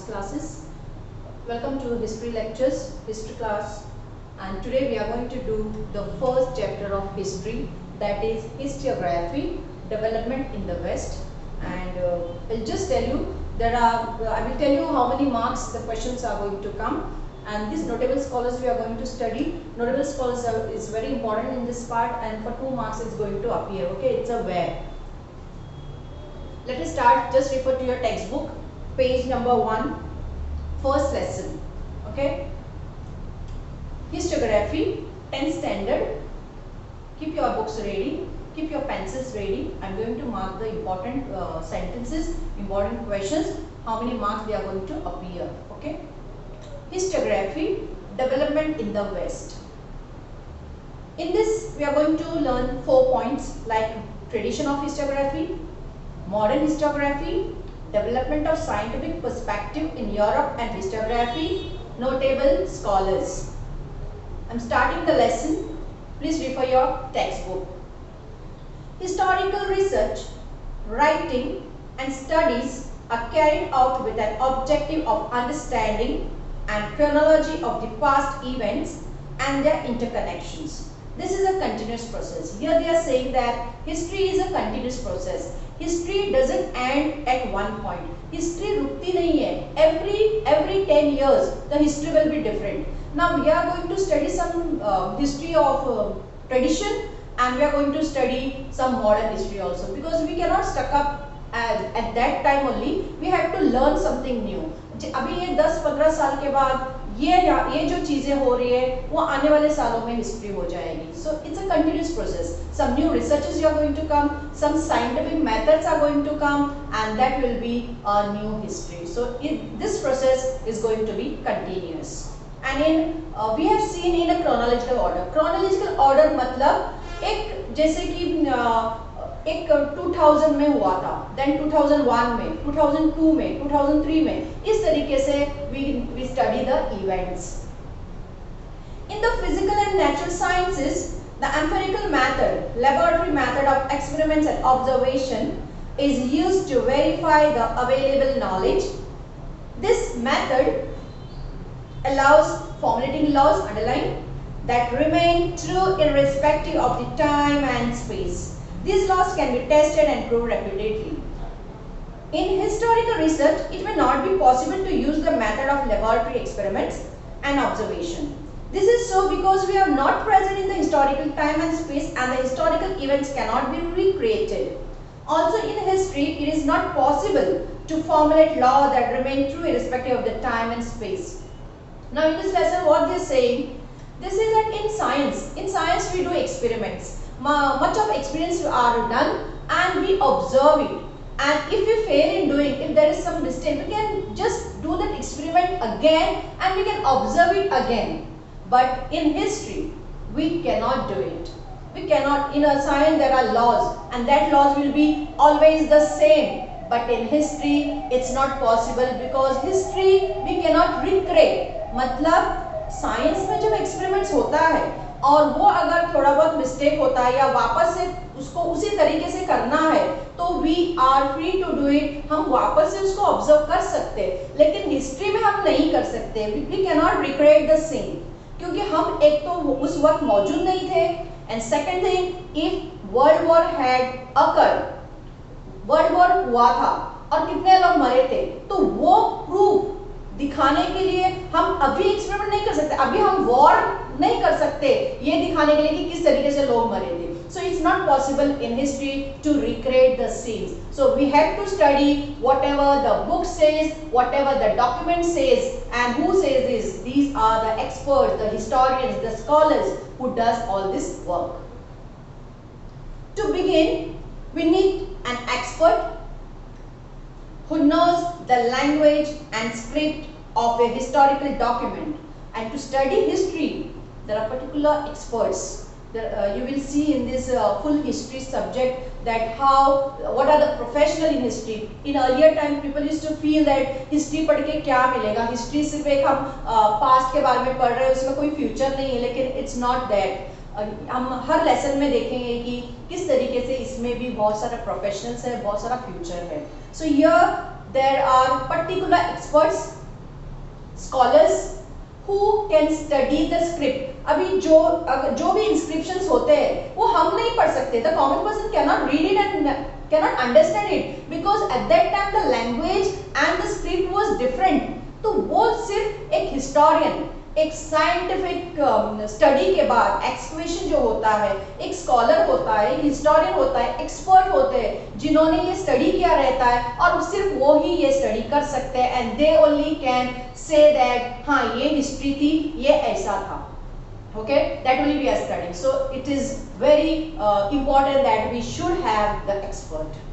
classes. Welcome to history lectures, history class, and today we are going to do the first chapter of history, that is historiography, development in the West. And I'll just tell you I will tell you how many marks the questions are going to come. And these notable scholars we are going to study. Notable scholars is very important in this part, and for 2 marks it's going to appear. Okay, it's a where. Let us start. Just refer to your textbook, page number 1, first lesson. Okay, historiography, 10th standard. Keep your books ready, keep your pencils ready. I'm going to mark the important sentences, important questions, how many marks they are going to appear. Okay, historiography, development in the West. In this we are going to learn 4 points like tradition of historiography, modern historiography, development of scientific perspective in Europe and historiography, notable scholars. I'm starting the lesson. Please refer your textbook. Historical research, writing and studies are carried out with an objective of understanding and chronology of the past events and their interconnections. This is a continuous process. Here they are saying that history is a continuous process. History doesn't end at one point. History rukti nahi hai. Every 10 years the history will be different. Now we are going to study some history of tradition, and we are going to study some modern history also, because we cannot stuck up at that time only. We have to learn something new. अभी ये 10-15 साल के बाद ये जो चीजें हो रही है वो आने वाले सालों में हिस्ट्री हो जाएगी. So it's a continuous process. Some new researches are going to come, some scientific methods are going to come, and that will be a new history. So this process is going to be continuous. And we have seen in a chronological order. Chronological order मतलब एक जैसे कि एक 2000 में हुआ था, then 2001 में, 2002 में, 2003 में, इस तरीके से we study the events. In the physical and natural sciences, the empirical method, laboratory method of experiments and observation is used to verify the available knowledge. This method allows formulating laws, underline, that remain true irrespective of the time and space. These laws can be tested and proved repeatedly. In historical research, it may not be possible to use the method of laboratory experiments and observation. This is so because we are not present in the historical time and space, and the historical events cannot be recreated. Also in history, it is not possible to formulate laws that remain true irrespective of the time and space. Now in this lesson, what they are saying, they say that in science we do experiments. Much of experience are done and we observe it, and if we fail in doing, if there is some mistake, we can just do that experiment again and we can observe it again. But in history we cannot do it. We cannot. In a science there are laws, and that laws will be always the same, but in history it's not possible, because history we cannot recreate. मतलब science में जब experiments होता है और वो अगर थोड़ा बहुत मिस्टेक होता है या वापस से उसको उसी तरीके से करना है, तो we are free to do it. हम वापस से उसको ऑब्जर्व कर सकते हैं, लेकिन हिस्ट्री में हम नहीं कर सकते. We can not recreate the same, क्योंकि हम एक तो उस वक्त मौजूद नहीं थे, and second thing, if world war had occurred, world war हुआ था और कितने लोग मरे थे, तो वो प्रूफ दिखाने के लिए हम अभी एक्सपेरिमेंट नहीं कर सकते. अभी हम वॉर नहीं कर सकते ये दिखाने के लिए कि किस तरीके से लोग मरे थे. So it's not possible in history to recreate the scenes. So we have to study whatever the book says, whatever the document says, and who says this. These are the experts, the historians, the scholars who does all this work. To begin, we need an expert who knows the language and script of a historical document. And to study history, there are particular experts. You will see in this full history subject that what are the professional in history. In earlier time, people used to feel that history पढ़ के क्या मिलेगा, history सिर्फ एक हम past के बारे में पढ़ रहे हैं, उसमें कोई future नहीं है. लेकिन it's not that. हम हर लेसन में देखेंगे कि किस तरीके से इसमें भी बहुत सारा प्रोफेशनल्स है, बहुत सारा फ्यूचर है. So here there are particular experts scholars who can study the script. अभी जो भी inscriptions होते हैं वो हम नहीं पढ़ सकते. The common person cannot read it and cannot understand it because at that time the language and the script was different. तो वो सिर्फ एक historian, एक साइंटिफिक स्टडी के बाद एक्सक्वेशन जो होता है, एक स्कॉलर होता है, एक हिस्टोरियन होता है, एक्सपर्ट होते हैं जिन्होंने ये स्टडी किया रहता है और सिर्फ वो ही ये स्टडी कर सकते हैं and they only can say that हाँ ये हिस्ट्री थी, ये ऐसा था. Okay, that only we are studying. So it is very important that we should have the expert.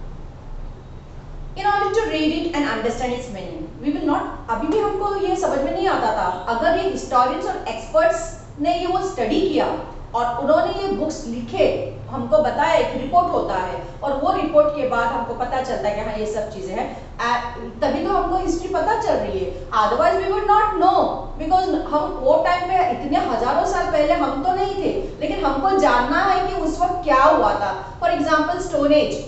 In order to read it and understand its meaning, we will not. अभी भी हमको ये समझ में नहीं आता था. अगर ये historians और experts ने ये वो study किया और उन्होंने ये books लिखे, हमको बताया, एक रिपोर्ट होता है और वो रिपोर्ट के बाद हमको पता चलता है कि हाँ ये सब चीजें हैं, तभी तो हमको हिस्ट्री पता चल रही है. Otherwise we would not know because हम वो टाइम पे इतने हजारों साल पहले हम तो नहीं थे, लेकिन हमको जानना है कि उस वक्त क्या हुआ था. For example stone age,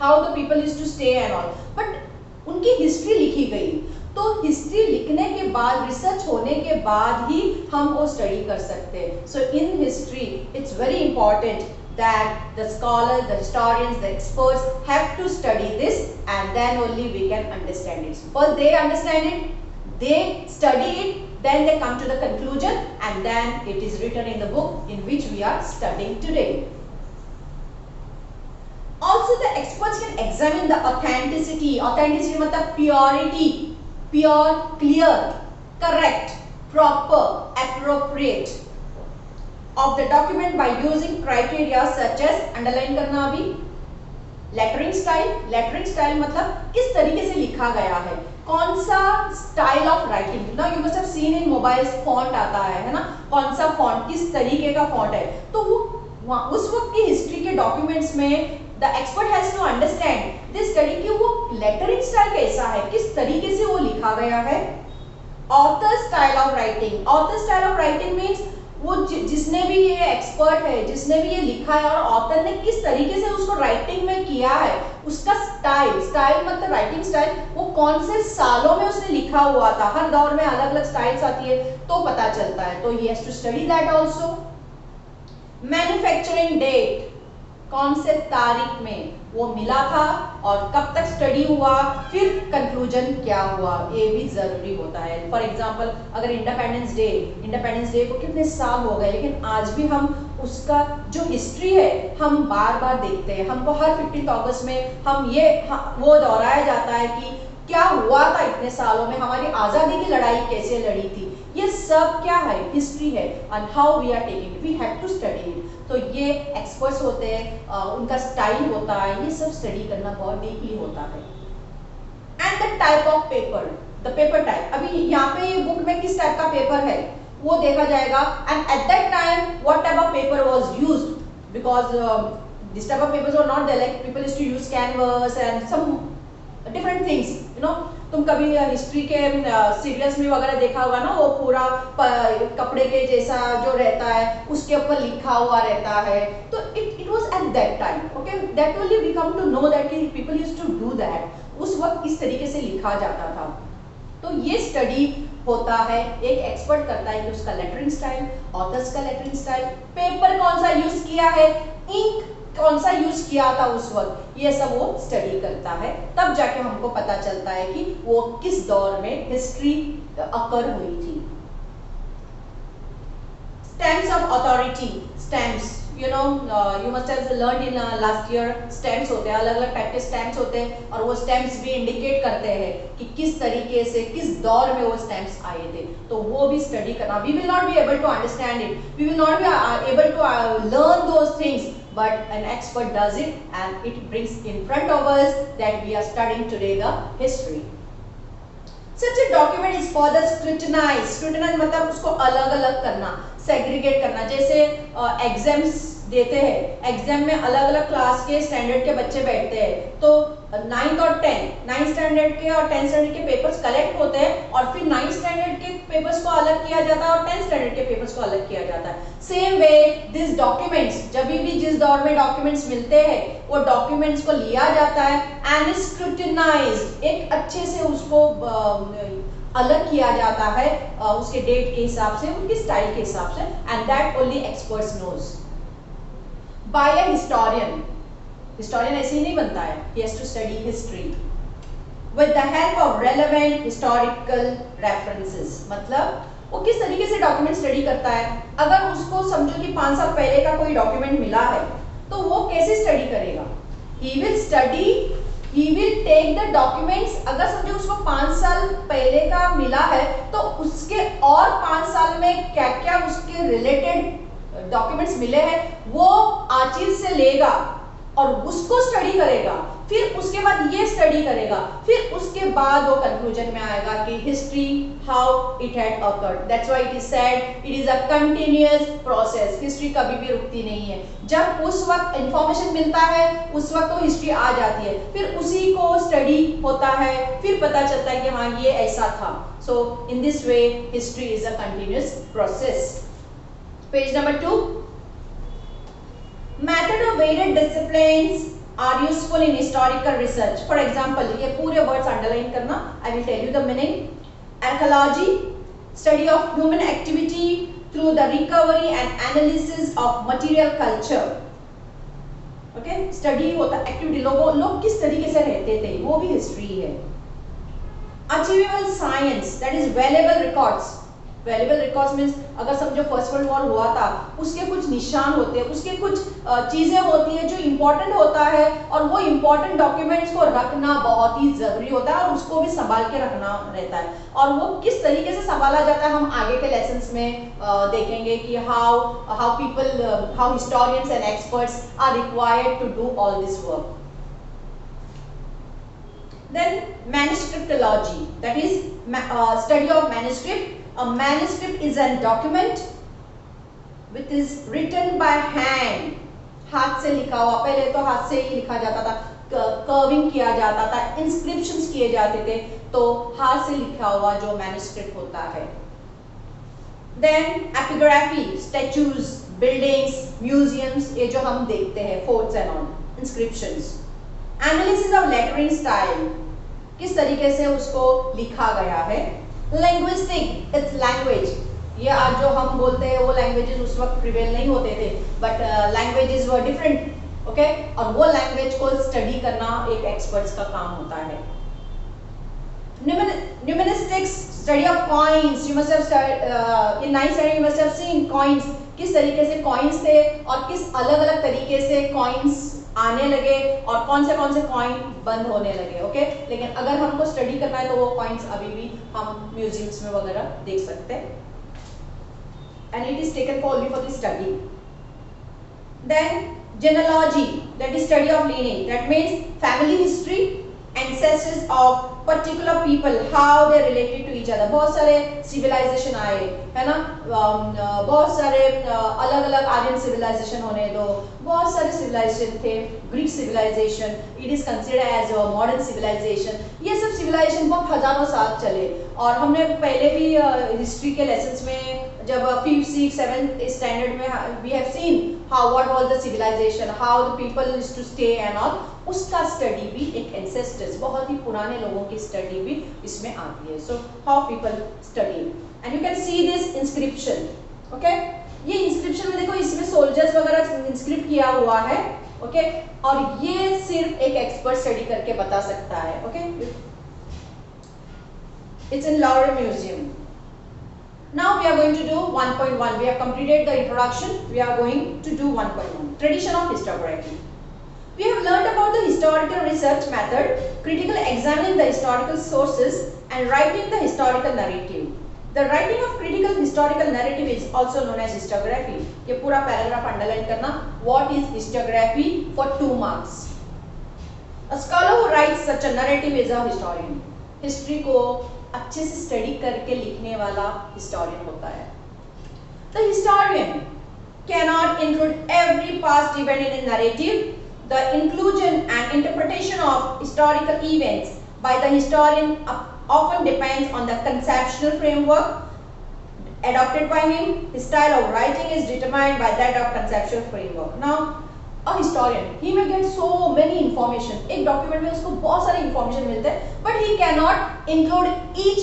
how the people used to stay and all, but उनकी हिस्ट्री लिखी गई. तो हिस्ट्री लिखने के बाद, रिसर्च होने के बाद ही हम वो स्टडी कर सकते हैं. So in history it's very important that the scholars, the historians, the experts have to study this and then only we can understand it. First they understand it, they study it, then they come to the conclusion and then it is written in the book in which we are studying today. Also the experts can examine the authenticity. Authenticity मतलब purity, pure, clear, correct, proper, appropriate of the document by using criteria such as underline करना अभी, lettering style. Lettering style मतलब किस तरीके से लिखा गया है, कौन सा style of writing. Now you must have seen in mobiles font आता है ना, कौन सा font, किस तरीके का font है. तो वो उस वक्त की हिस्ट्री के डॉक्यूमेंट्स में the expert has to understand this study कि वो lettering style कैसा है, किस तरीके से वो लिखा गया है. Author style of writing. Author style of writing means वो जिसने भी ये एक्सपर्ट है, जिसने भी ये लिखा है और ऑथर ने किस तरीके से उसको राइटिंग में किया है, उसका स्टाइल. स्टाइल मतलब राइटिंग स्टाइल, वो कौन से सालों में उसने लिखा हुआ था. हर दौर में अलग अलग स्टाइल्स आती है तो पता चलता है. तो he has to study that also. Manufacturing date, कौन से तारीख में वो मिला था और कब तक स्टडी हुआ, फिर कंक्लूजन क्या हुआ, ये भी जरूरी होता है. फॉर एग्जांपल अगर इंडिपेंडेंस डे को कितने साल हो गए, लेकिन आज भी हम उसका जो हिस्ट्री है हम बार बार देखते हैं. हमको हर 15 अगस्त में वो दोहराया जाता है कि क्या हुआ था इतने सालों में, हमारी आज़ादी की लड़ाई कैसे लड़ी थी. ये सब क्या है, हिस्ट्री है. And how we are taking it, we have to study it. तो ये एक्सपर्ट्स होते हैं, उनका स्टाइल होता है, ये सब स्टडी करना बहुत डीपली होता है. And the type of paper, the paper type. अभी यहाँ पे ये बुक में किस टाइप का पेपर है वो देखा जाएगा. And at that time what type of paper was used, because this type of papers were not there, like people used to use canvas and some different things, you know. तुम कभी history के serials में वगैरह देखा होगा ना, वो पूरा कपड़े के जैसा जो रहता है उसके ऊपर लिखा हुआ रहता है. तो it was at that time. Okay, that only we come to know that people used to do that. उस वक्त किस तरीके से लिखा जाता था. तो ये स्टडी होता है, एक एक्सपर्ट करता है कि उसका लेटरिंग स्टाइल, ऑथर्स का लेटरिंग स्टाइल, पेपर कौन सा यूज किया है, इंक कौन सा यूज किया था उस वक्त, ये सब वो स्टडी करता है. तब जाके हमको पता चलता है कि वो किस दौर में हिस्ट्री अकर हुई थी. Stamps of authority. Stamps, you know, you must have learned in last year. Stamps होते हैं, अलग अलग टाइप के स्टैम्प्स होते हैं और वो स्टैम्प्स भी इंडिकेट करते हैं कि किस तरीके से, किस दौर में वो स्टैम्प्स आए थे. तो वो भी स्टडी करना. We will not be able to understand it, we will not be able to learn those things, but an expert does it and it brings in front of us that we are studying today the history. Such a document is further scrutinized. Scrutinize मतलब उसको अलग अलग करना, segregate करना. जैसे exams देते हैं, exam में अलग अलग क्लास के स्टैंडर्ड के बच्चे बैठते हैं, तो 9th और 9th स्टैंडर्ड के और 10th स्टैंडर्ड के पेपर्स कलेक्ट होते हैं और फिर 9th स्टैंडर्ड के पेपर्स को अलग किया जाता है और 10th स्टैंडर्ड के पेपर्स को अलग किया जाता है. सेम वे दिस डॉक्यूमेंट्स, जब भी जिस दौर में डॉक्यूमेंट्स मिलते हैं वो डॉक्यूमेंट्स को लिया जाता है एंड स्क्रूटिनाइज्ड, एक अच्छे से उसको अलग किया जाता है उसके डेट के हिसाब से, उनके स्टाइल के हिसाब से, and that only experts knows. By a historian, historian ऐसे ही नहीं बनता है, he has to study history with the help of relevant historical references. मतलब वो किस तरीके से डॉक्यूमेंट स्टडी करता है। अगर उसको समझो कि 5 साल पहले का कोई डॉक्यूमेंट मिला है तो वो कैसे स्टडी करेगा। He will study, he will take the documents, अगर समझो उसको 5 साल पहले का मिला है तो उसके और 5 साल में क्या क्या उसके रिलेटेड डॉक्यूमेंट्स मिले हैं वो आर्चीव से लेगा और उसको स्टडी करेगा, फिर उसके बाद ये स्टडी करेगा, फिर उसके बाद वो कंक्लूजन में आएगा कि history how it had occurred. That's why it is said it is a continuous process. History कभी भी रुकती नहीं है। जब उस वक्त इंफॉर्मेशन मिलता है उस वक्त तो हिस्ट्री आ जाती है, फिर उसी को स्टडी होता है, फिर पता चलता है कि हाँ ये ऐसा था। So in this way history is a continuous process. Page number 2, Method of varied disciplines are useful in historical research. For example, ये पूरे words underline करना. I will tell you the meaning. Archaeology, study of human activity through the recovery and analysis of material culture. Okay, study होता activity, लोग किस तरीके से रहते थे वो भी history है. Achievable science, that is valuable records. Valuable records means अगर समझो फर्स्ट वर्ल्ड वॉर हुआ था, उसके कुछ निशान होते हैं, उसके कुछ चीजें होती है जो इंपॉर्टेंट होता है और वो इंपॉर्टेंट डॉक्यूमेंट्स को रखना बहुत ही जरूरी होता है और उसको भी संभाल के रखना रहता है। और वो किस तरीके से संभाला जाता है हम आगे के लेसन्स में देखेंगे कि how people, how historians and experts are required to do all this work. Then manuscriptology, that is study of manuscript. A manuscript is a document which is written by hand. हाथ से लिखा हुआ, पहले तो हाथ से ही लिखा जाता था, कर्विंग किया जाता था, इंस्क्रिप्शंस किए जाते थे, तो हाथ से लिखा हुआ जो मैन्युस्क्रिप्ट होता है। Then epigraphy, statues, buildings, museums, ये जो हम देखते हैं, forts and all, inscriptions. Analysis of lettering style, किस तरीके से उसको लिखा गया है। Linguistic, it's language, ये आज जो हम बोलते हैं वो लैंग्वेजेस उस वक्त प्रिवेल नहीं होते थे, but languages were different, okay, और वो लैंग्वेज को स्टडी करना एक एक्सपर्ट्स का काम होता है। Numismatics, study of coins, you must have in 9th standard you must have seen coins, किस तरीके से कॉइन्स थे और किस अलग अलग तरीके से कॉइन्स आने लगे और कौन से कॉइन बंद होने लगे, ओके। लेकिन अगर हमको स्टडी करना है तो वो कॉइन्स अभी भी हम म्यूजियम्स में वगैरह देख सकते हैं, and it is taken for only for the study. Then genealogy, that is study of lineage, that means family history, ancestors of particular people, how they related to each other। बहुत सारे civilization आए है ना, बहुत सारे अलग अलग Aryan civilization होने दो, बहुत सारे civilization थे, Greek civilization, it is considered as a modern civilization। ये सब civilization बहुत हजारों साल चले और हमने पहले भी हिस्ट्री के लेसन्स में जब 5th, 6th, 7th स्टैंडर्ड में we have seen how what was the civilization, how the people used to stay and all, उसका स्टडी भी एक ancestors, बहुत ही पुराने लोगों की स्टडी भी इसमें आती है। So how people study, and you can see this inscription, okay। ये inscription में देखो, इसमें soldiers वगैरह inscript किया हुआ है, okay, और ये सिर्फ एक expert स्टडी करके बता सकता है, okay। It's in Louvre Museum। Now we are going to do 1.1. We have completed the introduction. We are going to do 1.1. Tradition of historiography. We have learned about the historical research method, critically examining the historical sources and writing the historical narrative. The writing of critical historical narrative is also known as historiography. ये पूरा paragraph underline करना. What is historiography for 2 marks. A scholar who writes such a narrative is a historian. History को अच्छे से study करके लिखने वाला historian होता है। The historian cannot include every past event in a narrative. The inclusion and interpretation of historical events by the historian often depends on the conceptual framework adopted by him. His style of writing is determined by that of conceptual framework. Now, a historian, he may get so many information, एक document में उसको बहुत सारे information मिलते हैं, but he cannot include each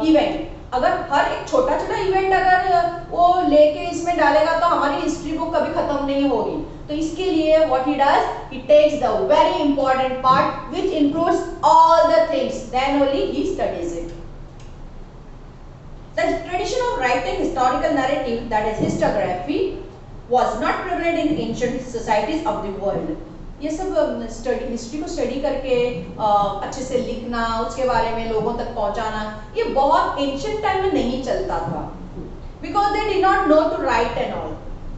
event, अगर हर एक छोटा छोटा इवेंट अगर वो लेके इसमें डालेगा तो हमारी हिस्ट्री बुक कभी खत्म नहीं होगी। तो इसके लिए what he does, he takes the very important part which includes all the things, then only he studies it. The tradition of writing historical narrative, that is historiography, was not prevalent in ancient societies of the world. ये सब history को study करके अच्छे से लिखना, उसके बारे में लोगों तक पहुंचाना, ये बहुत एंशिएंट टाइम में नहीं चलता था, because they did not know to write and all.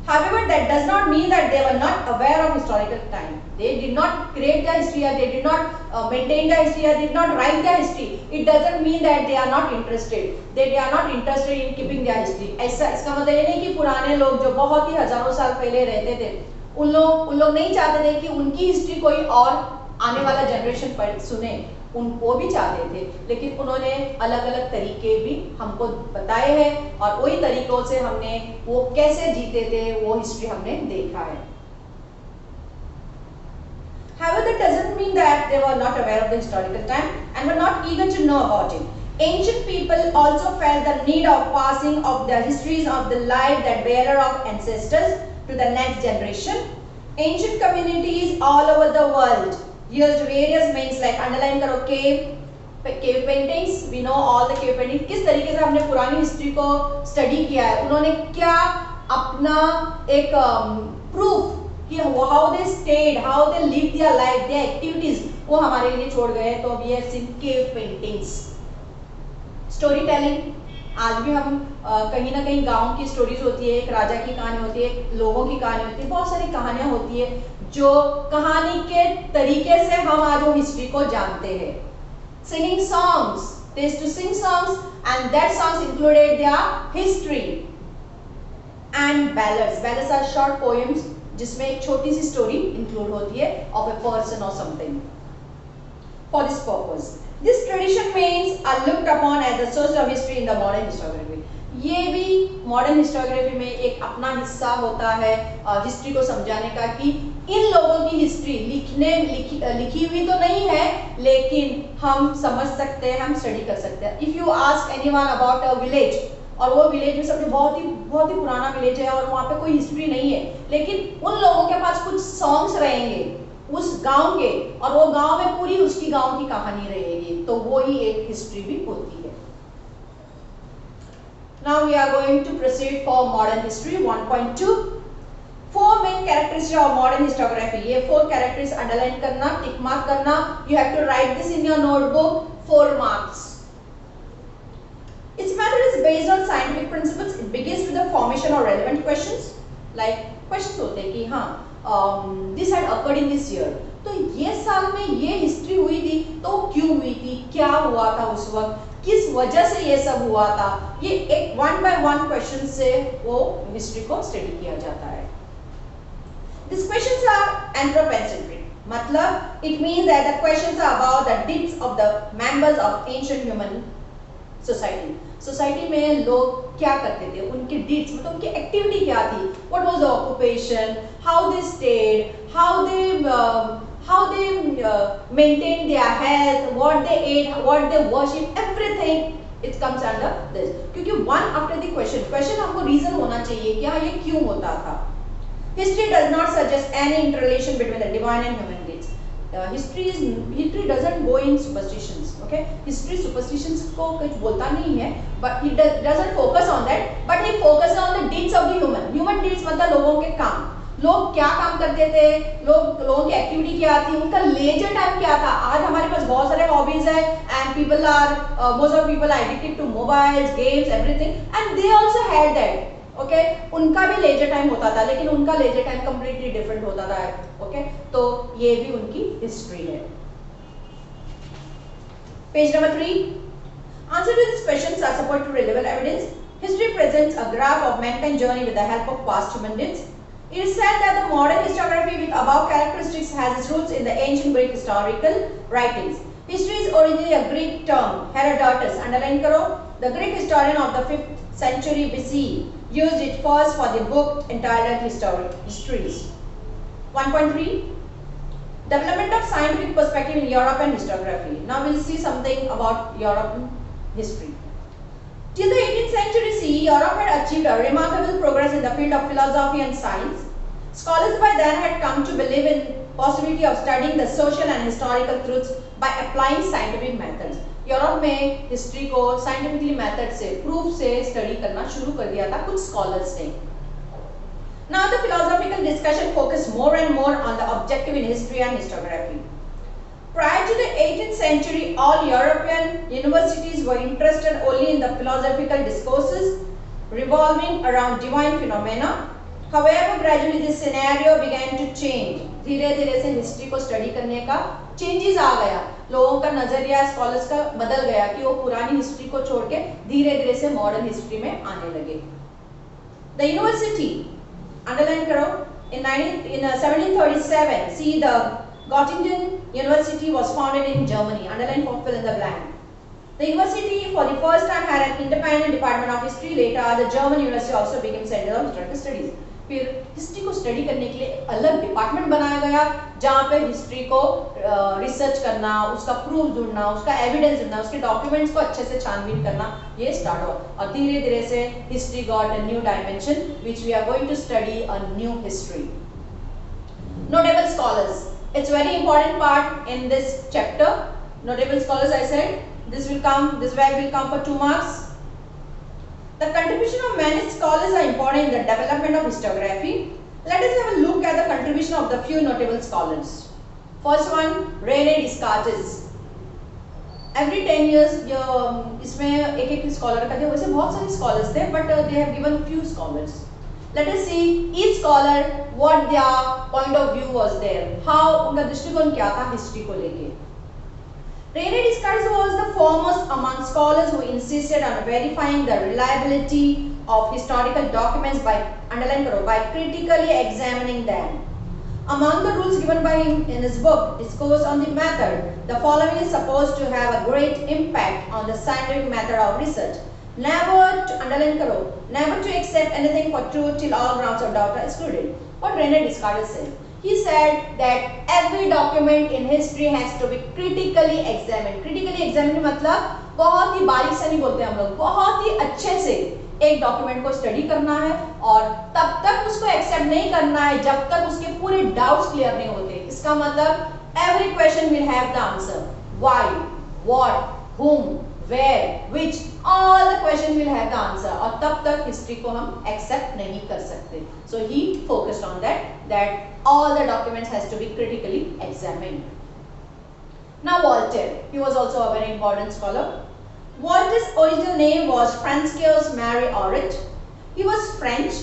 However, that does not mean that they were not aware of historical time. They did not create their history, or they did not maintain their history, or they did not write their history. It doesn't mean that they are not interested. They are not interested in keeping their history. ऐसा इसका मतलब ये नहीं कि पुराने लोग जो बहुत ही हजारों साल पहले रहते थे, उन लोग नहीं चाहते थे कि उनकी हिस्ट्री कोई और आने वाला जनरेशन पढ़ सुने, वो भी चाहते थे, लेकिन उन्होंने अलग अलग तरीके भी हमको बताए हैं और वही तरीकों से हमने वो कैसे जीते थे वो हिस्ट्री हमने देखा है। However, that doesn't mean that they were not aware of the historical time and were not eager to know about it. Ancient people also felt the need of passing of the histories of the life that bearer of ancestors to the next generation. Ancient communities all over the world used various means like underline करो cave paintings. We know all the cave paintings. किस तरीके से हमने पुरानी history को study किया है, उन्होंने क्या अपना एक प्रूफ कि how they stayed, how they lived their life, their activities, वो हमारे लिए छोड़ गए। तो we have seen cave paintings. Story telling, आज भी हम कहीं ना कहीं गांव की स्टोरीज होती है, एक राजा की कहानी होती है, लोगों की कहानी होती है, बहुत सारी कहानियां होती है जो कहानी के तरीके से हम आज वो हिस्ट्री को जानते हैं। Singing songs, they used to sing songs and that songs included their history. And ballads, ballads are short poems जिसमें एक छोटी सी स्टोरी इंक्लूड होती है of a person or something. For this purpose, this tradition means are looked upon as the source of history in the modern historiography. ये भी modern historiography में एक अपना हिस्सा होता है हिस्ट्री को समझाने का कि इन लोगों की हिस्ट्री लिखी हुई तो नहीं है, लेकिन हम समझ सकते हैं, हम स्टडी कर सकते हैं। If you ask anyone about a village, और वो विलेज में सबसे बहुत ही पुराना विलेज है और वहाँ पे कोई हिस्ट्री नहीं है, लेकिन उन लोगों के पास कुछ सॉन्ग्स रहेंगे उस गांव के, और वो गांव में पूरी उसकी गांव की कहानी रहेगी, तो वो ही एक हिस्ट्री भी होती है। Now we are going to proceed for modern history 1.2. 4 main characteristics of modern historiography. ये 4 characteristics underline करना, tick mark करना. You have to write this in your notebook. 4 marks. Its method is based on scientific principles. It begins with the formation of relevant questions. Like questions होते हैं कि हाँ this had occurred in this year. तो ये साल में ये history हुई थी, तो क्यों हुई थी, क्या हुआ था उस वक्त, किस वजह से ये सब हुआ था, ये एक 1 by 1 क्वेश्चन से वो हिस्ट्री को स्टडी किया जाता है। These questions are anthropocentric, मतलब it means that the questions are about the deeds of the members of ancient human society. Society में लोग क्या करते थे, उनके डीड्स मतलब उनकी एक्टिविटी क्या थी, what was the occupation, how they stayed, how they maintain their health, what they ate, what they worship, everything it comes under this. क्योंकि वन आफ्टर द क्वेश्चन हमको रीजन होना चाहिए कि हाँ ये क्यों होता था। History does not suggest any interrelation between the divine and human deeds. History doesn't go in superstitions, okay. History superstitions को कुछ बोलता नहीं है, but he doesn't focus on that, but he focus on the deeds of the human deeds मतलब लोगों के काम, लोग क्या काम करते थे, लोगों की एक्टिविटी क्या थी, उनका लेजर टाइम क्या था। आज हमारे पास बहुत सारे हॉबीज है and people are most of people are addicted to mobiles, games, everything, and they also had that, okay. उनका भी लेजर टाइम होता था, लेकिन उनका लेजर टाइम कंप्लीटली डिफरेंट होता था, ओके। तो ये भी उनकी हिस्ट्री है। Page number 3, answer to this questions are supported to relevant evidence. History presents a graph of mankind journey with the help of past human deeds. It is said that the modern historiography with above characteristics has its roots in the ancient Greek historical writings. History is originally a Greek term. Herodotus, underline karo, the Greek historian of the 5th century BC, used it first for the book entitled Histories. 1.3, development of scientific perspective in European historiography. Now we'll see something about European history. Till the 18th century CE, Europe had achieved a remarkable progress in the field of philosophy and science. Scholars by then had come to believe in possibility of studying the social and historical truths by applying scientific methods. Europe में history को scientifically method से proof से study करना शुरू कर दिया था कुछ स्कॉलर्स ने. Now the philosophical discussion focused more and more on the objective in history and historiography. Prior to the 18th century, all European universities were interested only in the philosophical discourses revolving around divine phenomena. However, gradually this scenario began to change. धीरे धीरे से history को study करने का changes आ गया. लोगों का नजरिया स्कॉलर्स का बदल गया कि वो पुरानी हिस्ट्री को छोड़ के धीरे धीरे से मॉडर्न हिस्ट्री में आने लगे. The university, underline करो, in 1737, see the Göttingen University was founded in Germany. Underline for fill in the blank. The university for the first time had an independent department of history. Later, the German university also became center of historical studies. फिर history को study करने के लिए अलग department बनाया गया जहाँ पे हिस्ट्री को रिसर्च करना, उसका प्रूफ ढूंढना, उसका एविडेंस ढूंढना, उसके डॉक्यूमेंट्स को अच्छे से छानबीन करना, ये स्टार्ट हुआ. और धीरे धीरे से history got a new dimension which we are going to study a new history. Notable scholars. It's very important part in this chapter. Notable scholars, I said, this word will come for 2 marks. The contribution of many scholars are important in the development of historiography. Let us have a look at the contribution of the few notable scholars. First one, René Descartes. Every 10 years, इसमें एक scholar का दिया. वैसे बहुत सारे scholars थे, but they have given few scholars. Let us see each scholar what their point of view was there. How उनका दृष्टिकोण क्या था हिस्ट्री को लेके. René Descartes was the foremost among scholars who insisted on verifying the reliability of historical documents by, underline करो, by critically examining them. Among the rules given by him in his book, Discourse on the Method, the following is supposed to have a great impact on the scientific method of research. Never to, underline करो, never to accept anything for truth till all grounds of doubt are excluded. What René Descartes said? He said that every document in history has to be critically examined. Critically examined मतलब बहुत ही बारीक से नहीं बोलते हम लोग, बहुत ही अच्छे से एक डॉक्यूमेंट को स्टडी करना है और तब तक उसको एक्सेप्ट नहीं करना है जब तक उसके पूरे डाउट्स क्लियर नहीं होते. इसका मतलब every question will have the answer. Why, what, whom, where, which, all the questions will have the answer. और तब तक हिस्ट्री को हम एक्सेप्ट नहीं कर सकते. So he focused on that all the documents has to be critically examined. Now Voltaire, he was also a very important scholar. Voltaire's original name was Francois Marie Arouet. He was French.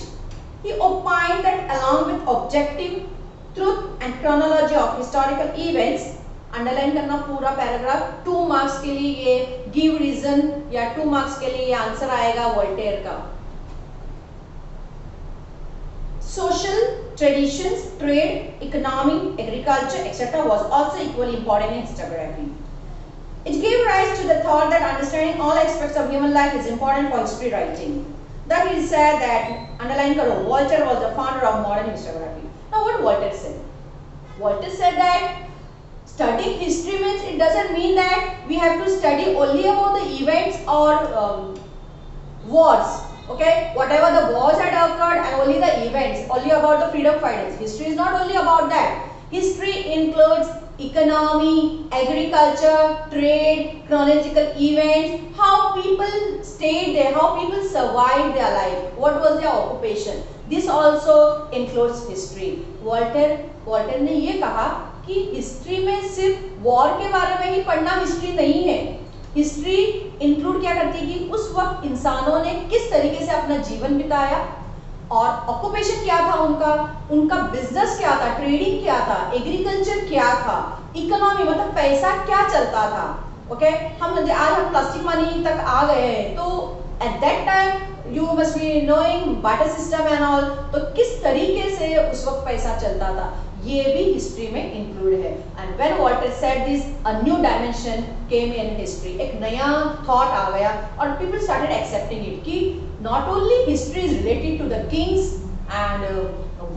He opined that along with objective truth and chronology of historical events, underline करना पूरा paragraph, 2 marks के लिए ये give reason या 2 marks के लिए ये answer आएगा वोल्टेयर का. Social traditions, trade, economy, agriculture, etc. was also equally important in historiography. It gave rise to the thought that understanding all aspects of human life is important for history writing. That is said that, underline करो, Voltaire was the founder of modern historiography. Now what Voltaire said? Voltaire said that studying history means it doesn't mean that we have to study only about the events or wars. Okay, whatever the wars had occurred and only the events, only about the freedom fighters. History is not only about that. History includes economy, agriculture, trade, chronological events, how people stayed there, how people survived their life, what was their occupation. This also includes history. Voltaire ने ये कहा कि history में सिर्फ war के बारे में ही पढ़ना हिस्ट्री नहीं है. हिस्ट्री इंक्लूड क्या करती है कि उस वक्त इंसानों ने किस तरीके से अपना जीवन बिताया और ऑक्यूपेशन क्या था उनका बिजनेस क्या था, ट्रेडिंग क्या था, एग्रीकल्चर क्या था, इकोनॉमी मतलब पैसा क्या चलता था. ओके, आज हम प्लास्टिक मनी तक आ गए हैं, तो eight that time you must be knowing barter system and all, तो किस तरीके से उस वक्त पैसा चलता था, ये भी हिस्ट्री में इंक्लूड है. And when Walter said this, a new dimension came in history. एक नया थॉट आ गया और पीपल स्टार्टेड एक्सेप्टिंग इट कि not only history is related to the kings and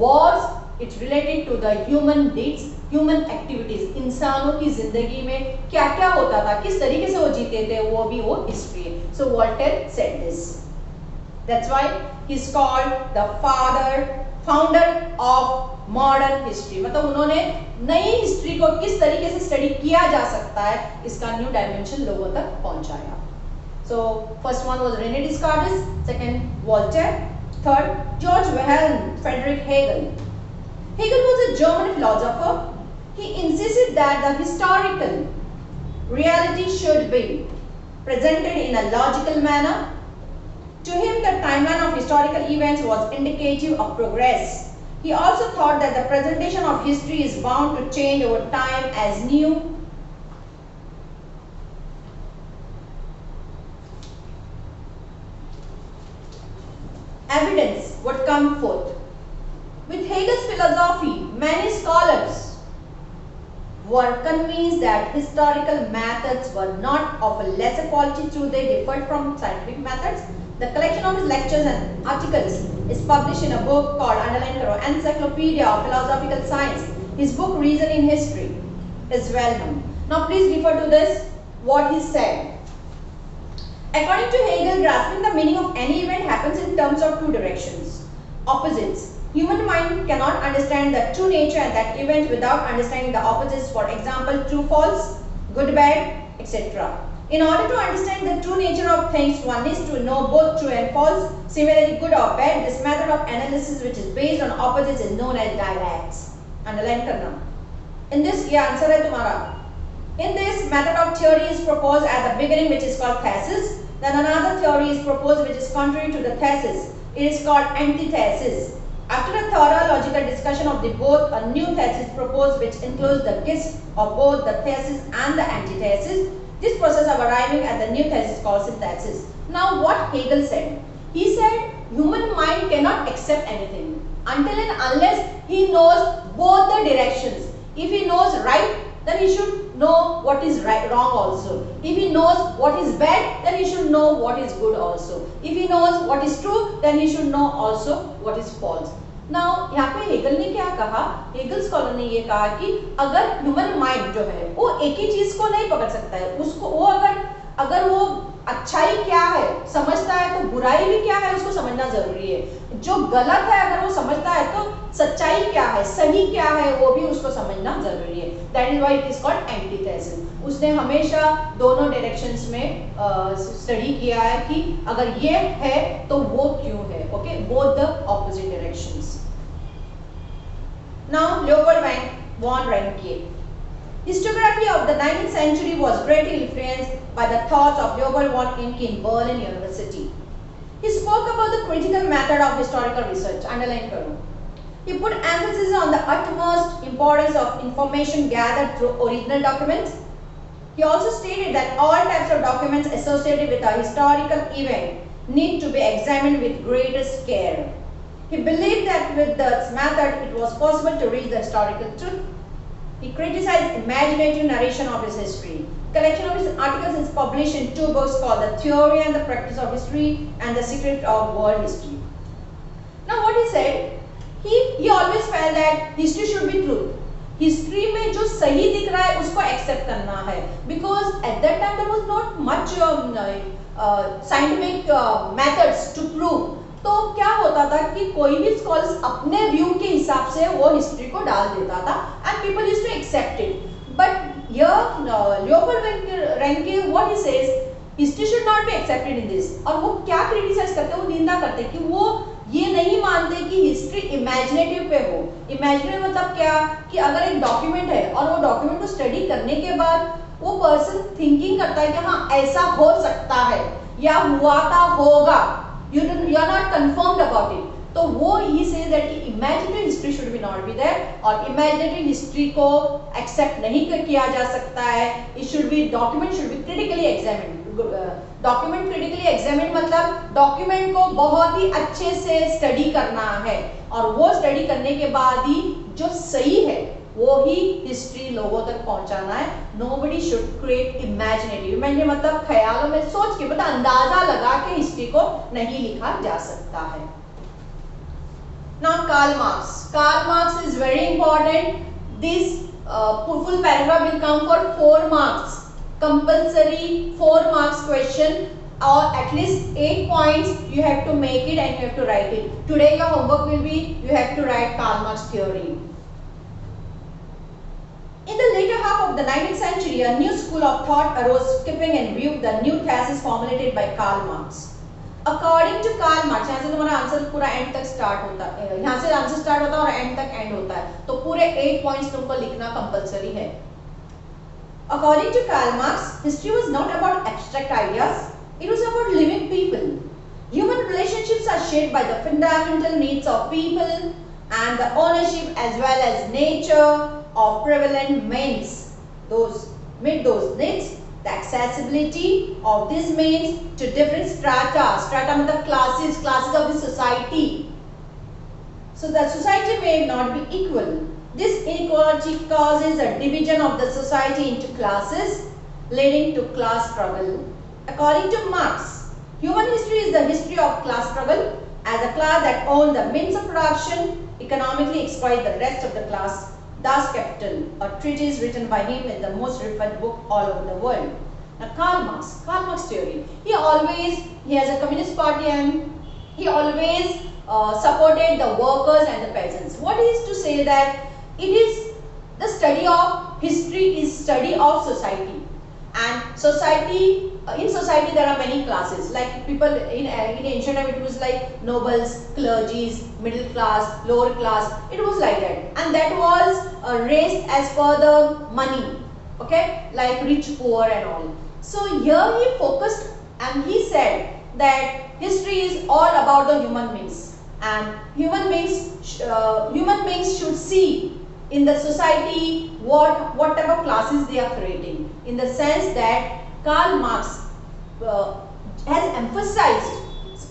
wars, It's related to the human deeds, human activities. इंसानों की जिंदगी में क्या क्या होता था, किस तरीके से वो जीते थे, वो भी वो हिस्ट्री है. So Voltaire said this. That's why he's called the founder of modern history. मतलब उन्होंने नई हिस्ट्री को किस तरीके से स्टडी किया जा सकता है, इसका न्यू डायमेंशन लोगों तक पहुंचाया. So first one was René Descartes, second Voltaire, third George Wilhelm Friedrich Hegel. Hegel was a German philosopher. He insisted that the historical reality should be presented in a logical manner. To him, the timeline of historical events was indicative of progress. He also thought that the presentation of history is bound to change over time as new evidence would come forth. With Hegel's philosophy, many scholars were convinced that historical methods were not of a lesser quality though they differed from scientific methods. The collection of his lectures and articles is published in a book called Underline Karo, Encyclopedia of Philosophical Science. His book Reason in History is well known. Now please refer to this, what he said. According to Hegel, grasping the meaning of any event happens in terms of two directions, opposites. Human mind cannot understand the true nature and that event without understanding the opposites, for example, true, false, good, bad, etc. In order to understand the true nature of things, one needs to know both true and false. Similarly, good or bad, this method of analysis which is based on opposites is known as dialectics. Underline karna. In this, ये answer है तुम्हारा. In this, method of theory is proposed at the beginning, which is called thesis. Then another theory is proposed which is contrary to the thesis. It is called antithesis. After a thorough logical discussion of the both, a new thesis proposed which includes the gist of both the thesis and the antithesis. This process of arriving at the new thesis is called synthesis. Now what Hegel said? He said human mind cannot accept anything until and unless he knows both the directions. If he knows right, then he should know what is right, wrong also. If he knows what is bad, then he should know what is good also. If he knows what is true, then he should know also what is false. Now यहाँ पे Hegel ने क्या कहा? Hegel scholar ने ये कहा कि अगर ह्यूमन माइंड जो है वो एक ही चीज को नहीं पकड़ सकता है, उसको वो अगर वो अच्छाई क्या है समझता है तो बुराई भी क्या है उसको समझना जरूरी है. जो गलत है अगर वो समझता है तो सच्चाई क्या है, सही क्या है, वो भी उसको समझना जरूरी है. That is why it is called antithesis. उसने हमेशा दोनों डायरेक्शंस में स्टडी किया है कि अगर ये है तो वो क्यों है. Okay, both the opposite directions. Now Leopold von Ranke. Historiography of the 19th century was greatly influenced by the thoughts of Leopold von Ranke in Berlin University. He spoke about the critical method of historical research. Underline karo. He put emphasis on the utmost importance of information gathered through original documents. He also stated that all types of documents associated with a historical event need to be examined with greatest care. He believed that with this method it was possible to reach the historical truth. He criticized imaginative narration of his history. Collection of his articles is published in two books called The Theory and the Practice of History and The Secret of World History. Now what he said, he always felt that history should be truth. History में जो सही दिख रहा है उसको accept करना है. Because at that time there was not much scientific methods to prove. तो क्या होता था कि कोई भी स्कॉलर्स अपने व्यू के हिसाब से वो हिस्ट्री को डाल देता था and people used to accept it. But Leopold Ranke what he says, history should not be accepted in this. और वो क्या क्रिटिसाइज करते हैं, वो निंदा करते हैं कि वो ये नहीं मानते कि हिस्ट्री इमेजिनेटिव पे हो. इमेजिनेटिव मतलब क्या कि अगर एक डॉक्यूमेंट है और वो डॉक्यूमेंट को स्टडी करने के बाद वो पर्सन थिंकिंग करता है कि हाँ ऐसा हो सकता है या हुआ था होगा, you are not confirmed about it. तो वो he says that imaginative history should be not be there और imaginative history को accept नहीं किया जा सकता है. It should be document should be critically examined. Document critically examined मतलब document को बहुत ही अच्छे से study करना है और वो study करने के बाद ही जो सही है वो ही हिस्ट्री लोगों तक पहुंचाना है. Nobody should create imaginative. Imaginative मतलब ख्यालों में सोच के मतलब अंदाजा लगा के हिस्ट्री को नहीं लिखा जा सकता है. Now Karl Marx. Karl Marx is very important. This full paragraph will come for 4 marks. Compulsory 4 marks question, or at least 8 points you have to make it and you have to write it. Today your homework will be you have to write Karl Marx theory. In the later half of the 19th century, a new school of thought arose, keeping in view the new thesis formulated by Karl Marx. According to Karl Marx, यहाँ से तुम्हारा answer पूरा and तक start होता है, यहाँ से answer start होता है और एंड तक एंड होता है, तो पूरे 8 पॉइंट्स तुमको लिखना कंपलसरी है. According to Karl Marx, history was not about abstract ideas, it was about living people. Human relationships are shaped by the fundamental needs of people and the ownership as well as nature of prevalent means. Meet those needs, the accessibility of these means to different strata. Strata means classes of the society. So the society may not be equal. This inequality causes a division of the society into classes, leading to class struggle. According to Marx, human history is the history of class struggle, as a class that owns the means of production economically exploit the rest of the class. Das Kapital, a treatise written by him, is the most referred book all over the world. Now Karl Marx theory. He has a communist party and he always supported the workers and the peasants. What he is to say that it is the study of history is study of society, and society in society there are many classes, like people in ancient time it was like nobles, clergies, middle class, lower class, it was like that, and that was raised as per the money, okay, like rich, poor and all. So here he focused and he said that history is all about the human beings, and human beings should see in the society what type of classes they are creating, in the sense that Karl Marx has emphasized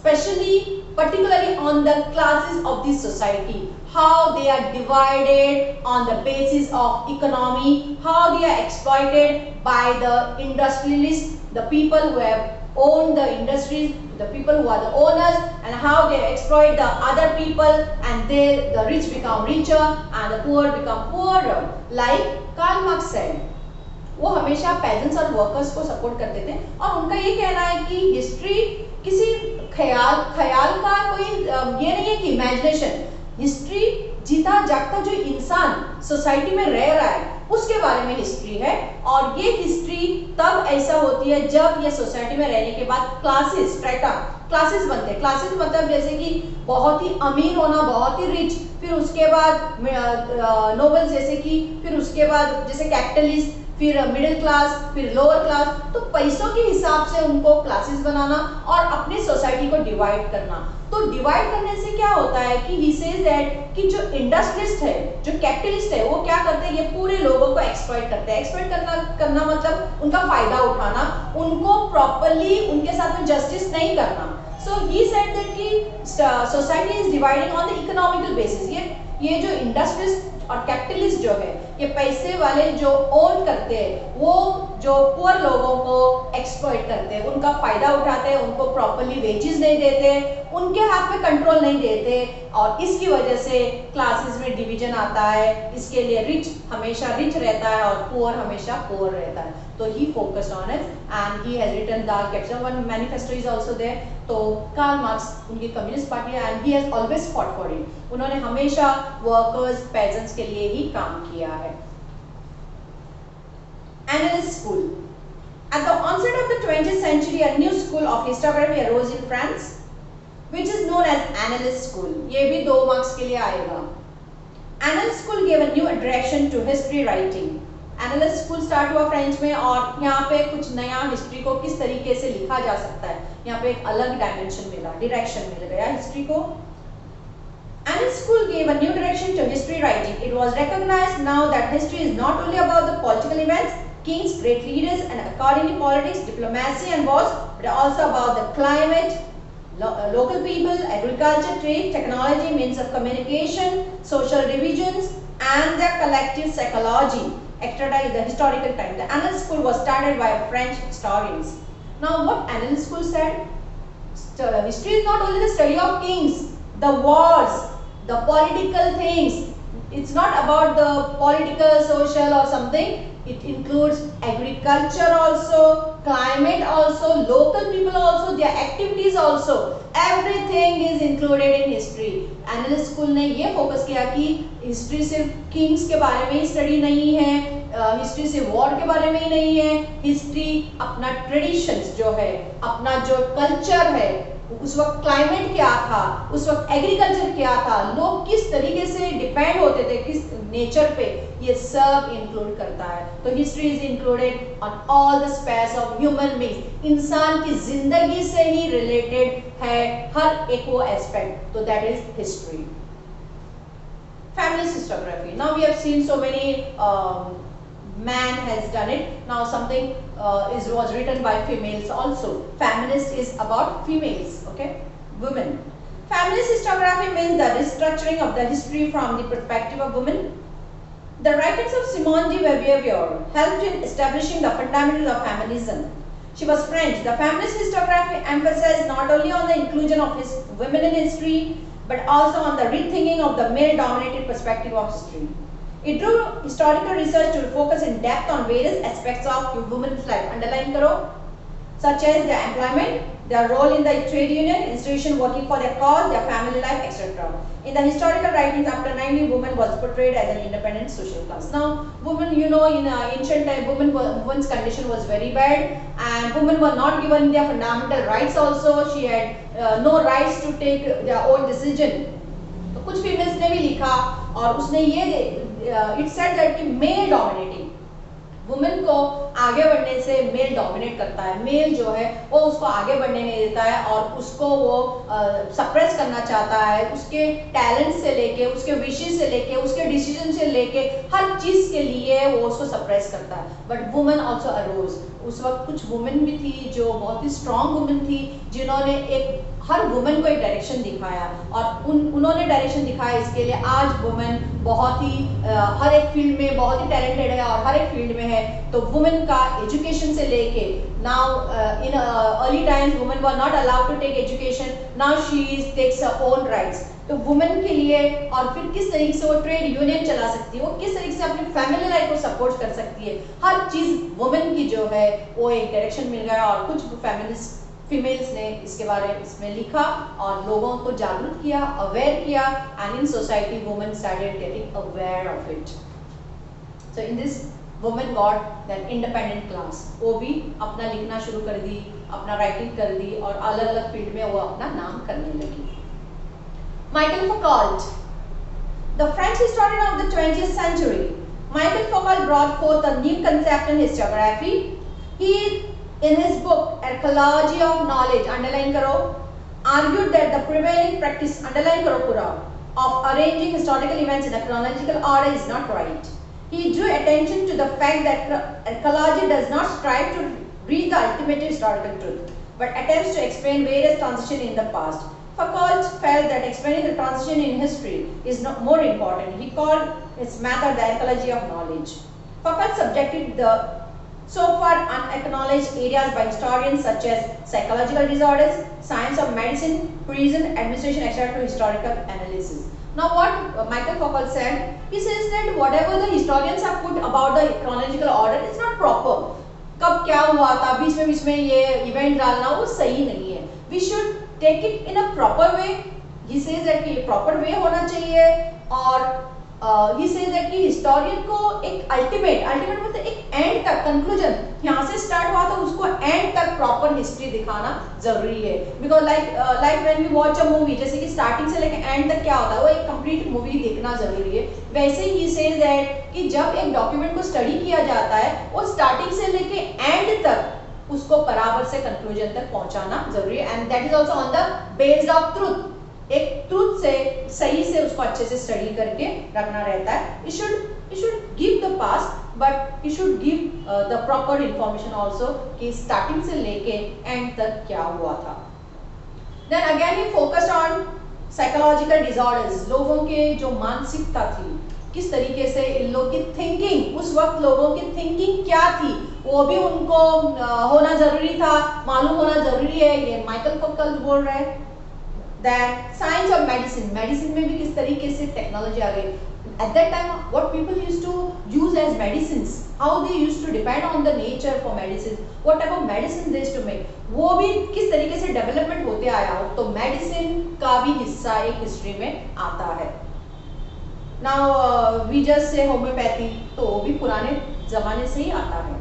particularly on the classes of this society, how they are divided on the basis of economy, how they are exploited by the industrialists, the people who have owned the industries, the people who are the owners, and how they exploit the other people, and the rich become richer and the poor become poorer. Like Karl Marx said, वो हमेशा pageants और workers को support करते थे, और उनका ये कहना है कि हिस्ट्री किसी ख्याल का कोई ये नहीं है कि इमेजिनेशन, हिस्ट्री जीता जागता जो इंसान सोसाइटी में रह रहा है उसके बारे में हिस्ट्री है, और ये हिस्ट्री तब ऐसा होती है जब ये सोसाइटी में रहने के बाद क्लासेस, स्ट्रेटा, क्लासेस बनते हैं. क्लासेस मतलब जैसे कि बहुत ही अमीर होना, बहुत ही रिच, फिर उसके बाद नोबल, जैसे कि फिर उसके बाद जैसे कैपिटलिस्ट, फिर मिडिल क्लास, फिर लोअर क्लास. तो पैसों के हिसाब से उनको क्लासेस बनाना और अपनी सोसाइटी को डिवाइड करना. तो डिवाइड करने से क्या होता है कि ही सेज दैट कि जो इंडस्ट्रियलिस्ट है, जो कैपिटलिस्ट है, वो क्या करते हैं, ये पूरे लोगों को एक्सप्लॉइट करते हैं. एक्सप्लॉइट करना मतलब उनका फायदा उठाना, उनको प्रॉपर्ली उनके साथ में जस्टिस नहीं करना. सो ही सेड दैट कि society is dividing on the economical basis. ये जो इंडस्ट्रियलिस्ट और कैपिटलिस्ट जो है, ये पैसे वाले जो ओन करते हैं, वो जो पुअर लोगों को एक्सप्लॉइट करते हैं, उनका फायदा उठाते हैं, उनको प्रॉपर्ली वेजेस नहीं देते, उनके हाथ में कंट्रोल नहीं देते, और इसकी वजह से क्लासेस में डिवीजन आता है. इसके लिए रिच हमेशा रिच रहता है और पुअर हमेशा पुअर रहता है. तो he focused on it and he has written the capital one manifesto is also there. तो कार्ल मार्क्स उनकी कम्युनिस्ट पार्टी है and he has always fought for it. उन्होंने हमेशा वर्कर्स, पेजेंट्स के लिए ही काम किया है. Analyst school. At the onset of the 20th century, a new school of historiography arose in France, which is known as Analyst school. ये भी 2 marks के लिए आएगा. Analyst school gave a new direction to history writing. Analyst school start हुआ French में, और यहाँ पे कुछ नया हिस्ट्री को किस तरीके से लिखा जा सकता है, यहाँ पे एक अलग डायमेंशन मिला, डायरेक्शन मिल गया हिस्ट्री को. Analyst school gave a new direction to history writing. It was recognized now that history is not only about the political events, kings, great leaders, and according to politics, diplomacy, and wars, but also about the climate, local people, agriculture, trade, technology, means of communication, social divisions, and their collective psychology. Etc. is the historical time. The Analyst school was started by French historians. Now, what Analyst school said? History is not only the study of kings, the wars, the political things. It's not about the political, social or something. It includes agriculture also, climate also, local people also, their activities also. Everything is included in history. Analyst school ने ये focus किया कि history सिर्फ Kings के बारे में ही study नहीं है, हिस्ट्री सिर्फ वॉर के बारे में ही नहीं है. हिस्ट्री अपना ट्रेडिशंस जो है, अपना जो कल्चर है, उस वक्त क्लाइमेट क्या था, उस वक्त एग्रीकल्चर क्या था, लोग किस तरीके से डिपेंड होते थे किस नेचर पे, ये सब इंक्लूड करता है. तो history is included on all the space of human being. इंसान की जिंदगी से ही रिलेटेड है हर एक वो एस्पेक्ट. तो that is history. Feminist historiography. Now we have seen so many man has done it. Now something was written by females also. Feminist is about females, okay, women. Feminist historiography means the restructuring of the history from the perspective of women. The writings of Simone de Beauvoir helped in establishing the fundamentals of feminism. She was French. The feminist historiography emphasized not only on the inclusion of women in history, but also on the rethinking of the male-dominated perspective of history. It drew historical research to focus in depth on various aspects of women's life. Underline karo, such as their employment, their role in the trade union, institution working for their cause, their family life, etc. In the historical writings after 90, woman was portrayed as an independent social class. Now, women, you know, in ancient time, women's condition was very bad, and women were not given their fundamental rights. Also, she had no rights to take their own decision. तो कुछ females ने भी लिखा और उसने ये it said that कि male dominating, women को आगे बढ़ने से मेल डोमिनेट करता है. मेल जो है वो उसको आगे बढ़ने नहीं देता है और उसको वो सप्रेस करना चाहता है. उसके टैलेंट से लेके, उसके विशेष से लेके, उसके डिसीजन से लेके हर चीज के लिए वो उसको सप्रेस करता है. But women also arose. उस वक्त कुछ वुमेन भी थी जो बहुत ही स्ट्रांग वुमेन थी, जिन्होंने एक हर वुमेन को एक डायरेक्शन दिखाया और उन्होंने डायरेक्शन दिखाया. इसके लिए आज वुमेन बहुत ही हर एक फील्ड में बहुत ही टैलेंटेड है और हर एक फील्ड में है. तो वुमेन का एजुकेशन से लेके now in early times women were not allowed to take education. Now she takes her own rights. तो वुमेन के लिए और फिर किस तरीके से वो ट्रेड यूनियन चला सकती है, वो किस तरीके से अपनी फैमिली लाइफ को सपोर्ट कर सकती है, हर चीज वुमेन की जो है वो एक डायरेक्शन मिल गया. और कुछ फीमेल्स ने इसके बारे में इसमें लिखा और लोगों को जागरूक किया, अवेयर किया. And in society women started getting aware of it. So in this women got that independent class. वो भी अपना लिखना शुरू कर दी, अपना राइटिंग कर दी और अलग अलग फील्ड में वो अपना नाम करने लगी. Michael Foucault, the French historian of the 20th century. Michael Foucault brought forth a new concept in historiography. He, in his book Archaeology of Knowledge, underline karo, argued that the prevailing practice, underline karo pura, of arranging historical events in a chronological order is not right. He drew attention to the fact that archaeology does not strive to reach the ultimate historical truth, but attempts to explain various transitions in the past. Foucault felt that explaining the transition in history is not more important. He called his method the archaeology of knowledge. Foucault subjected the so far unacknowledged areas by historians such as psychological disorders, science of medicine, prison, administration, etc. to historical analysis. Now what Michael Foucault said, he says that whatever the historians have put about the chronological order is not proper. कब क्या हुआ था, बीच में ये event डालना वो सही नहीं है. We should take it in a proper way. He says that कि proper way होना चाहिए. और he says that कि historian को एक ultimate मतलब एक end तक conclusion, यहाँ से start हुआ तो उसको end तक proper history दिखाना जरूरी है. Because like when we watch a movie, जैसे कि starting से लेकर end तक क्या होता है वो एक complete movie देखना जरूरी है. वैसे ही says that कि जब एक document को study किया जाता है वो starting से लेके end तक उसको बराबर से कंक्लूजन तक पहुंचाना जरूरी है. And that is also on the based of truth. एक ट्रूथ से सही से उसको अच्छे से स्टडी करके रखना रहता है. It should give the past but it should give the proper information also कि स्टार्टिंग से लेके एंड तक क्या हुआ था. Then again he focused on psychological disorders. लोगों के जो मानसिकता थी, किस तरीके से इन लोगों की थिंकिंग, उस वक्त लोगों की थिंकिंग क्या थी वो भी उनको होना जरूरी था, मालूम होना जरूरी है. ये माइकल फौकॉल्ट बोल रहे हैं. दैट साइंस और मेडिसिन, मेडिसिन में भी किस तरीके से टेक्नोलॉजी आ गई. At that time, what people used to use as medicines, how they used to depend on the nature for medicines, what type of medicine they used to make, वो भी किस तरीके से डेवलपमेंट होते आया हो, तो मेडिसिन का भी हिस्सा एक हिस्ट्री में आता है. Now we just say homeopathy, तो वो भी पुराने जमाने से ही आता है.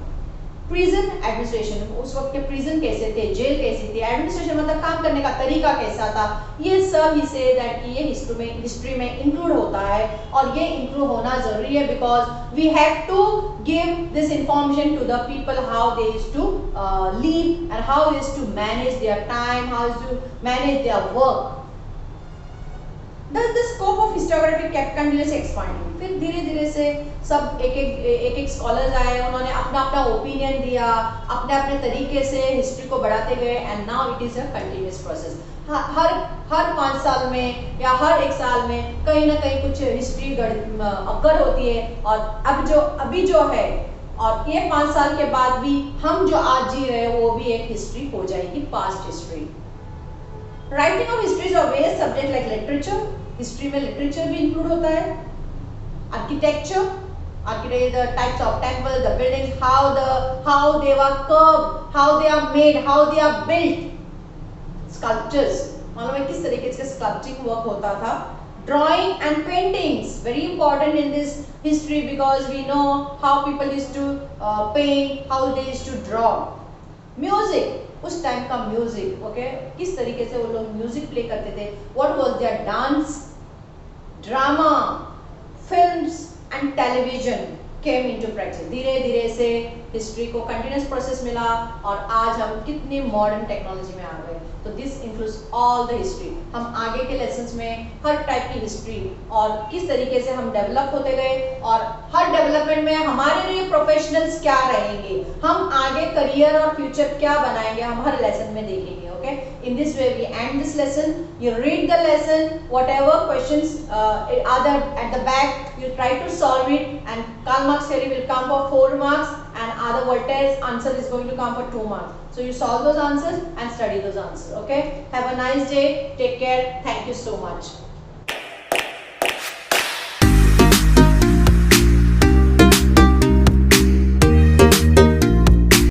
प्रिजन एडमिनिस्ट्रेशन, उस वक्त के प्रिजन कैसे थे, जेल कैसी थी, एडमिनिस्ट्रेशन मतलब काम करने का तरीका कैसा था, ये सब ही से दैट कि ये हिस्ट्री में इंक्लूड होता है. और ये इंक्लूड होना जरूरी है because we have to give this information to the people how they is to leave and how is to manage their time, how is to manage their work. The scope of historiography kept continuously expanding. फिर धीरे धीरे से सब एक scholars आए, उन्होंने अपना अपना ओपिनियन दिया, अपने अपने तरीके से हिस्ट्री को बढ़ाते गए and now it is a continuous process. हर 5 साल में या हर 1 साल में कहीं ना कहीं कुछ हिस्ट्री अक्कर होती है. और अभी जो है और ये 5 साल के बाद भी हम जो आज जी रहे हैं वो भी एक हिस्ट्री हो जाएगी, past history. Writing of histories of various subject like literature, history में लिटरेचर भी इंक्लूड होता है. Architecture, the types of temple, the buildings, how they were curved, how they are made, how they are built. Sculptures, मालूम है किस तरीके से sculpturing work होता था. Drawing and paintings, very important in this history because we know how people used to paint, how they used to draw. Music, उस time का music, okay, किस तरीके से वो लोग म्यूजिक प्ले करते थे, what was there dance, drama, films and television came into practice. धीरे धीरे से हिस्ट्री को कंटिन्यूअस प्रोसेस मिला और आज हम कितनी मॉडर्न टेक्नोलॉजी में आ गए. तो this includes all the history. हम आगे के लेसन्स में हर टाइप की हिस्ट्री और किस तरीके से हम डेवलप होते गए और हर डेवलपमेंट में हमारे लिए प्रोफेशनल्स क्या रहेंगे, हम आगे करियर और फ्यूचर क्या बनाएंगे, हम हर लेसन में देखेंगे. Okay, in this way we end this lesson. You read the lesson, whatever questions are there at the back, you try to solve it, and Karl Marx theory will come for 4 marks and other Voltaire's answer is going to come for 2 marks. So you solve those answers and study those answers. Okay, have a nice day, take care, thank you so much.